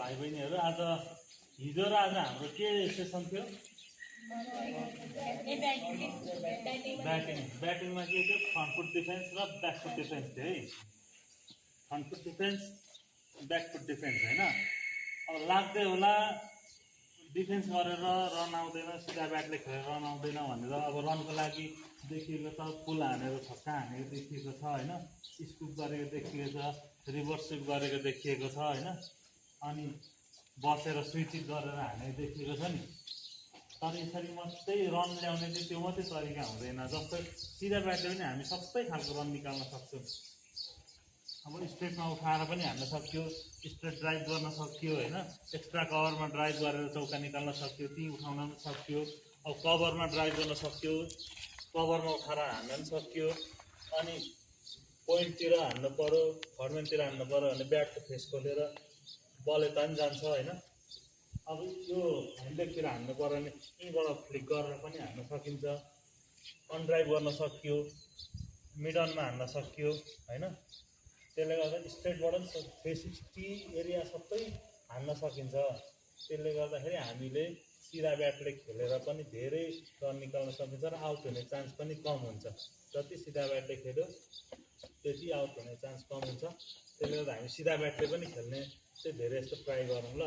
भाइ बहिनीहरू आज हिजो र आज हाम्रो के सेसन थियो ब्याटिङमा के थियो फ्रन्ट फुट डिफेन्स र ब्याक फुट डिफेन्स थियो है front foot defence back foot defence होइन अब लाग्दै होला डिफेन्स गरेर रन आउँदैन सिधा ब्याटले खेलेर रन आउँदैन भनेर अब रनको लागि देखिएको छ पुल हानेर छक्का हानेको देखिएको छ होइन स्कुप गरेको देखिएको छ रिभर्स स्विप गरेको देखिएको छ होइन अनि बसेर स्विच गरेर हानेको देखिएको छ नि तर यसरी मात्रै रन ल्याउने चाहिँ त्यो मात्रै तरिका हुँदैन जस्तै सिधा ब्याटले पनि हामी सबै खालको रन निकाल्न सक्छौँ अब स्ट्रेटमा उठाएर पनि हान्न सक्यो स्ट्रेट ड्राइभ गर्न सक्यो होइन एक्स्ट्रा कभरमा ड्राइभ गरेर चौका निकाल्न सक्यो ती उठाउन पनि सक्यो अब कभरमा ड्राइभ गर्न सक्यो कभरमा उठाएर हान्न पनि सक्यो अनि पोइन्टतिर हान्नु पऱ्यो फर्मेनतिर हान्नु पऱ्यो भने ब्याटको फेस खोलेर बल यता पनि जान्छ होइन अब यो ह्यान्डलेगतिर हान्नु पऱ्यो भने यहीँबाट फ्लिक गरेर पनि हान्न सकिन्छ अनड्राइभ गर्न सक्यो मिडनमा हान्न सक्यो होइन त्यसले गर्दा स्ट्रेटबाट पनि 360 एरिया सबै हान्न सकिन्छ त्यसले गर्दाखेरि हामीले सिधा ब्याटले खेलेर पनि धेरै रन निकाल्न सकिन्छ र आउट हुने चान्स पनि कम हुन्छ जति सिधा ब्याटले खेल्यो त्यति आउट हुने चान्स कम हुन्छ त्यसले गर्दा हामी सिधा ब्याटले पनि खेल्ने चाहिँ धेरै जस्तो ट्राई गरौँ ल